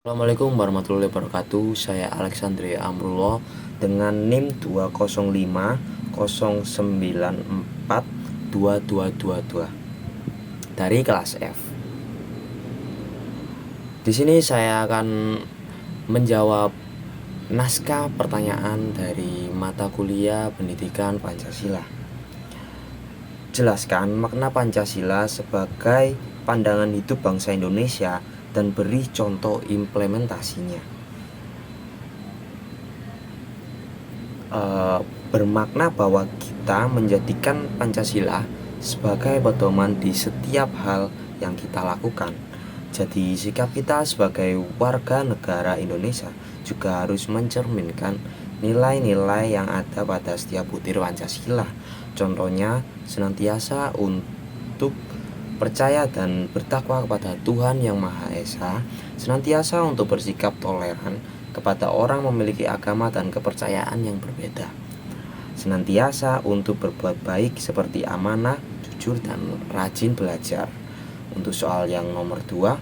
Assalamualaikum warahmatullahi wabarakatuh. Saya Alexandria Amrullah dengan NIM 205094222 dari kelas F. Di sini saya akan menjawab naskah pertanyaan dari mata kuliah Pendidikan Pancasila. Jelaskan makna Pancasila sebagai pandangan hidup bangsa Indonesia dan beri contoh implementasinya. Bermakna bahwa kita menjadikan Pancasila sebagai pedoman di setiap hal yang kita lakukan. Jadi sikap kita sebagai warga negara Indonesia juga harus mencerminkan nilai-nilai yang ada pada setiap butir Pancasila. Contohnya senantiasa untuk percaya dan bertakwa kepada Tuhan Yang Maha Esa, senantiasa untuk bersikap toleran kepada orang memiliki agama dan kepercayaan yang berbeda, senantiasa untuk berbuat baik seperti amanah, jujur, dan rajin belajar. Untuk soal yang nomor 2,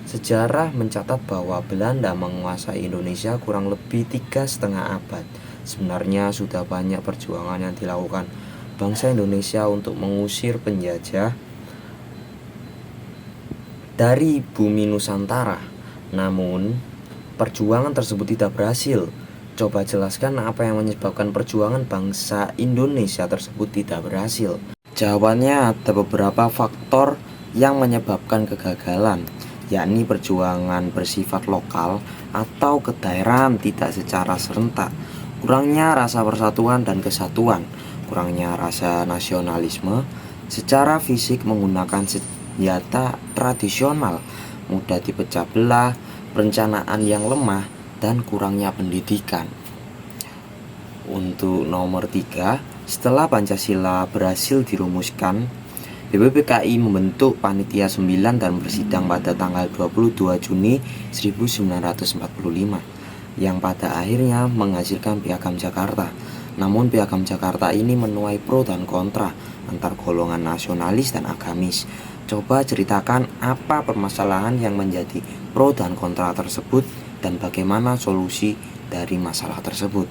sejarah mencatat bahwa Belanda menguasai Indonesia kurang lebih 3,5 abad. Sebenarnya sudah banyak perjuangan yang dilakukan bangsa Indonesia untuk mengusir penjajah dari bumi Nusantara. Namun, perjuangan tersebut tidak berhasil. Coba jelaskan apa yang menyebabkan perjuangan bangsa Indonesia tersebut tidak berhasil. Jawabannya ada beberapa faktor yang menyebabkan kegagalan, yakni perjuangan bersifat lokal atau kedaerahan tidak secara serentak, kurangnya rasa persatuan dan kesatuan, kurangnya rasa nasionalisme, secara fisik menggunakan senjata tradisional, mudah dipecah belah, perencanaan yang lemah, dan kurangnya pendidikan. Untuk nomor 3, setelah Pancasila berhasil dirumuskan, BPPKI membentuk Panitia 9 dan bersidang pada tanggal 22 Juni 1945 yang pada akhirnya menghasilkan Piagam Jakarta. Namun Piagam Jakarta ini menuai pro dan kontra antar golongan nasionalis dan agamis. Coba ceritakan apa permasalahan yang menjadi pro dan kontra tersebut dan bagaimana solusi dari masalah tersebut.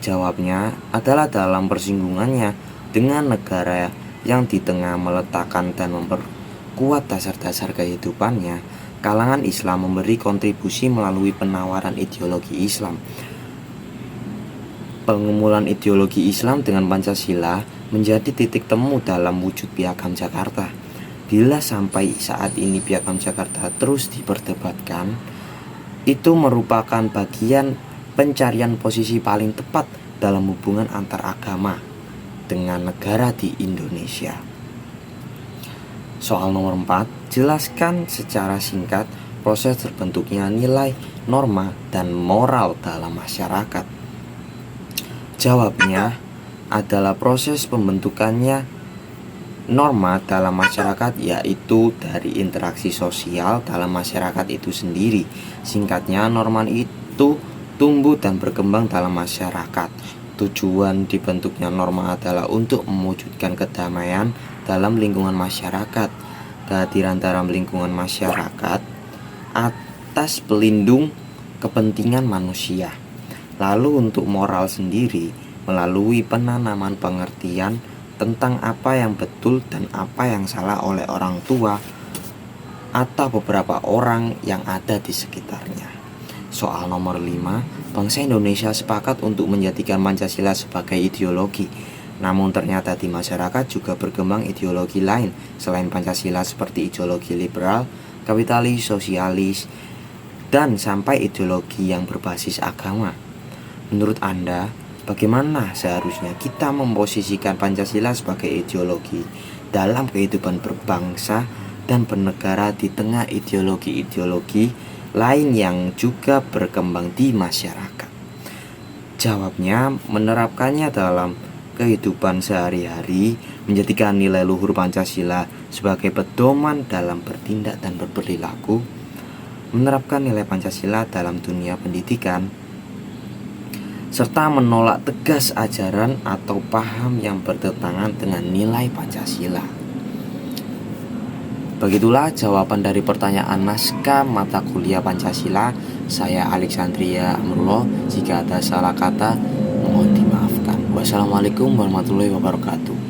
Jawabnya adalah dalam persinggungannya dengan negara yang di tengah meletakkan dan memperkuat dasar-dasar kehidupannya, kalangan Islam memberi kontribusi melalui penawaran ideologi Islam. Pengumuman ideologi Islam dengan Pancasila menjadi titik temu dalam wujud Piagam Jakarta. Bila sampai saat ini Piagam Jakarta terus diperdebatkan, itu merupakan bagian pencarian posisi paling tepat dalam hubungan antar agama dengan negara di Indonesia. Soal nomor 4, jelaskan secara singkat proses terbentuknya nilai, norma, dan moral dalam masyarakat. Jawabnya adalah proses pembentukannya norma dalam masyarakat, yaitu dari interaksi sosial dalam masyarakat itu sendiri. Singkatnya, norma itu tumbuh dan berkembang dalam masyarakat. Tujuan dibentuknya norma adalah untuk mewujudkan kedamaian dalam lingkungan masyarakat, kehadiran dalam lingkungan masyarakat atas pelindung kepentingan manusia. Lalu untuk moral sendiri melalui penanaman pengertian tentang apa yang betul dan apa yang salah oleh orang tua atau beberapa orang yang ada di sekitarnya. Soal nomor 5, bangsa Indonesia sepakat untuk menjadikan Pancasila sebagai ideologi. Namun ternyata di masyarakat juga berkembang ideologi lain selain Pancasila seperti ideologi liberal, kapitalis, sosialis, dan sampai ideologi yang berbasis agama. Menurut Anda, bagaimana seharusnya kita memposisikan Pancasila sebagai ideologi dalam kehidupan berbangsa dan bernegara di tengah ideologi-ideologi lain yang juga berkembang di masyarakat? Jawabnya, menerapkannya dalam kehidupan sehari-hari, menjadikan nilai luhur Pancasila sebagai pedoman dalam bertindak dan berperilaku, menerapkan nilai Pancasila dalam dunia pendidikan, serta menolak tegas ajaran atau paham yang bertentangan dengan nilai Pancasila. Begitulah jawaban dari pertanyaan naskah mata kuliah Pancasila. Saya Alexandria Amrullah. Jika ada salah kata, mohon dimaafkan. Wassalamualaikum warahmatullahi wabarakatuh.